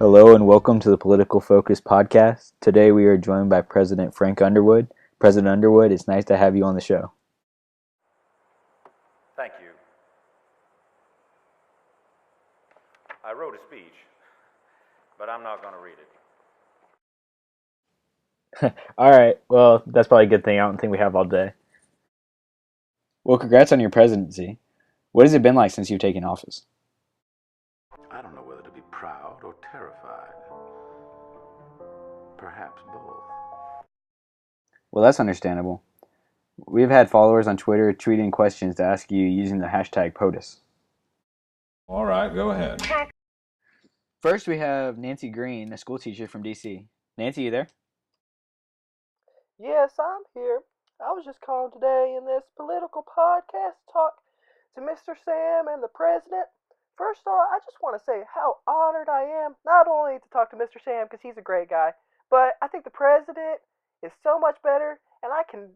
Hello and welcome to the Political Focus Podcast. Today we are joined by President Frank Underwood. President Underwood, it's nice to have you on the show. Thank you. I wrote a speech, but I'm not going to read it. All right, well, that's probably a good thing. I don't think we have all day. Well, congrats on your presidency. What has it been like since you've taken office? I don't know whether to be proud or terrified. Perhaps both. Well, that's understandable. We've had followers on Twitter tweeting questions to ask you using the hashtag POTUS. All right, go ahead. First, we have Nancy Green, a school teacher from D.C. Nancy, you there? Yes, I'm here. I was just calling today in this political podcast to talk to Mr. Sam and the president. First off, I just want to say how honored I am, not only to talk to Mr. Sam because he's a great guy, but I think the president is so much better, and I can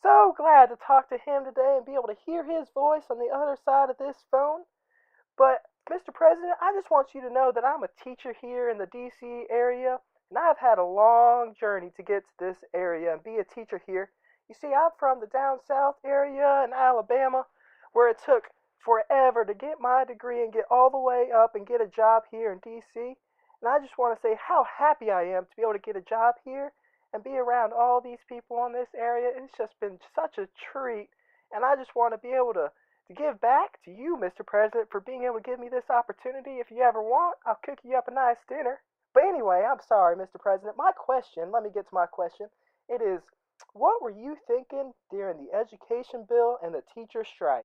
so glad to talk to him today and be able to hear his voice on the other side of this phone. But, Mr. President, I just want you to know that I'm a teacher here in the D.C. area, and I've had a long journey to get to this area and be a teacher here. You see, I'm from the down south area in Alabama, where it took forever to get my degree and get all the way up and get a job here in D.C. And I just want to say how happy I am to be able to get a job here and be around all these people in this area. It's just been such a treat. And I just want to be able to give back to you, Mr. President, for being able to give me this opportunity. If you ever want, I'll cook you up a nice dinner. But anyway, I'm sorry, Mr. President. My question, let me get to my question. It is, what were you thinking during the education bill and the teacher strike?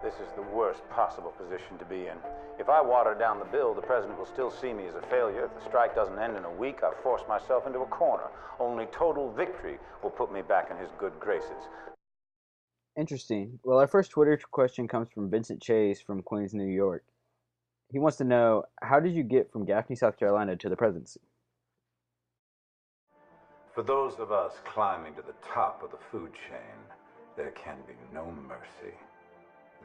This is the worst possible position to be in. If I water down the bill, the president will still see me as a failure. If the strike doesn't end in a week, I've forced myself into a corner. Only total victory will put me back in his good graces. Interesting. Well, our first Twitter question comes from Vincent Chase from Queens, New York. He wants to know, how did you get from Gaffney, South Carolina to the presidency? For those of us climbing to the top of the food chain, there can be no mercy.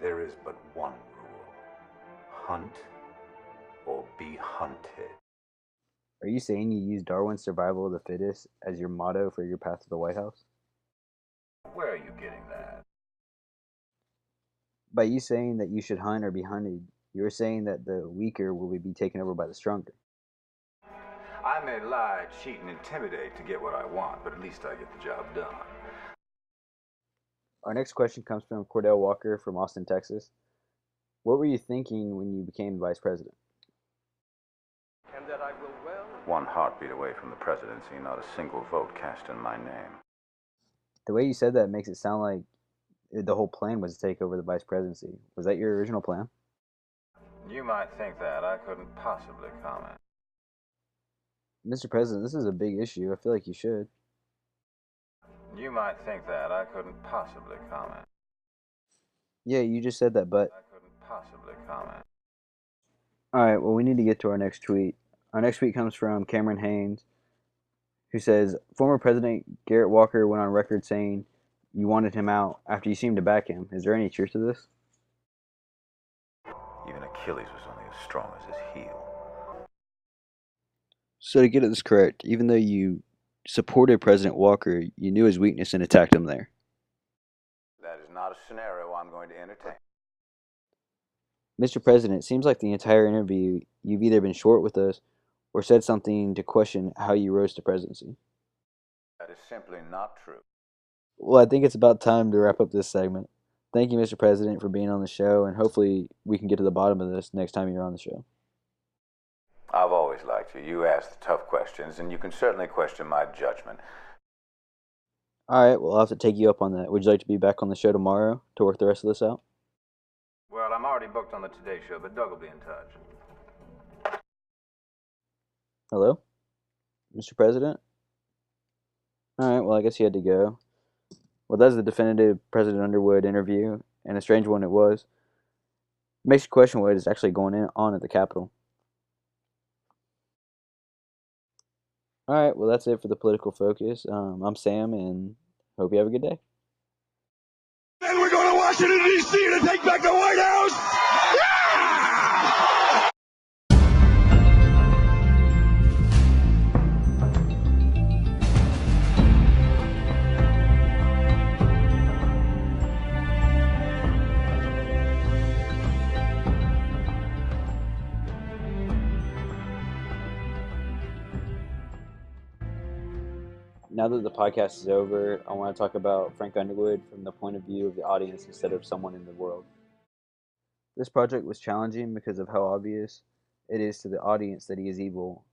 There is but one rule: hunt or be hunted. Are you saying you use Darwin's survival of the fittest as your motto for your path to the White House? Where are you getting that? By you saying that you should hunt or be hunted, you're saying that the weaker will be taken over by the stronger. I may lie, cheat, and intimidate to get what I want, but at least I get the job done. Our next question comes from Cordell Walker from Austin, Texas. What were you thinking when you became vice president? And that I will one heartbeat away from the presidency, not a single vote cast in my name. The way you said that makes it sound like the whole plan was to take over the vice presidency. Was that your original plan? You might think that. I couldn't possibly comment. Mr. President, this is a big issue. I feel like you should. You might think that. I couldn't possibly comment. Yeah, you just said that, but... I couldn't possibly comment. Alright, well, we need to get to our next tweet. Our next tweet comes from Cameron Haynes, who says, former President Garrett Walker went on record saying you wanted him out after you seemed to back him. Is there any truth to this? Even Achilles was only as strong as his heel. So to get this correct, even though you supported President Walker, you knew his weakness and attacked him there. That is not a scenario I'm going to entertain. Mr. President, it seems like the entire interview you've either been short with us or said something to question how you rose to presidency. That is simply not true. Well, I think it's about time to wrap up this segment. Thank you, Mr. President, for being on the show, and hopefully we can get to the bottom of this next time you're on the show. I've always liked you. You ask the tough questions, and you can certainly question my judgment. All right, well, I'll have to take you up on that. Would you like to be back on the show tomorrow to work the rest of this out? Well, I'm already booked on the Today Show, but Doug will be in touch. Hello? Mr. President? All right, well, I guess he had to go. Well, that's the definitive President Underwood interview, and a strange one it was. It makes you question what is actually going on at the Capitol. All right, well, that's it for the Political Focus. I'm Sam, and hope you have a good day. And we're going to Washington, D.C. to take back the White House! Yeah! Now that the podcast is over, I want to talk about Frank Underwood from the point of view of the audience instead of someone in the world. This project was challenging because of how obvious it is to the audience that he is evil,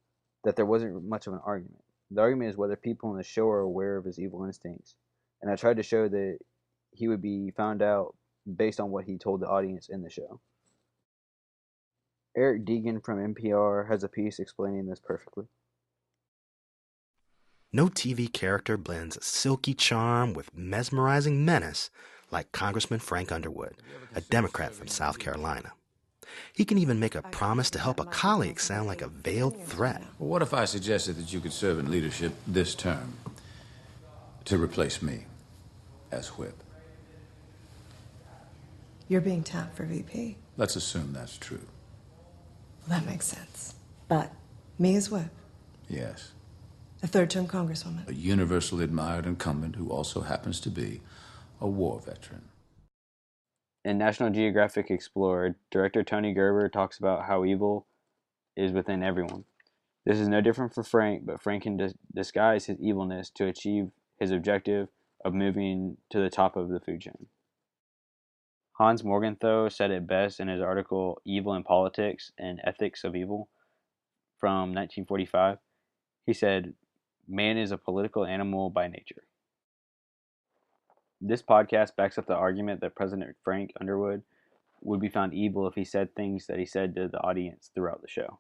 that there wasn't much of an argument. The argument is whether people in the show are aware of his evil instincts, and I tried to show that he would be found out based on what he told the audience in the show. Eric Deegan from NPR has a piece explaining this perfectly. No TV character blends a silky charm with mesmerizing menace like Congressman Frank Underwood, a Democrat from South Carolina. He can even make a promise to help a colleague sound like a veiled threat. Well, what if I suggested that you could serve in leadership this term to replace me as whip? You're being tapped for VP. Let's assume that's true. Well, that makes sense. But me as whip, Yes. a third-term congresswoman. A universally admired incumbent who also happens to be a war veteran. In National Geographic Explorer, director Tony Gerber talks about how evil is within everyone. This is no different for Frank, but Frank can disguise his evilness to achieve his objective of moving to the top of the food chain. Hans Morgenthau said it best in his article Evil in Politics and Ethics of Evil from 1945. He said, "Man is a political animal by nature." This podcast backs up the argument that President Frank Underwood would be found evil if he said things that he said to the audience throughout the show.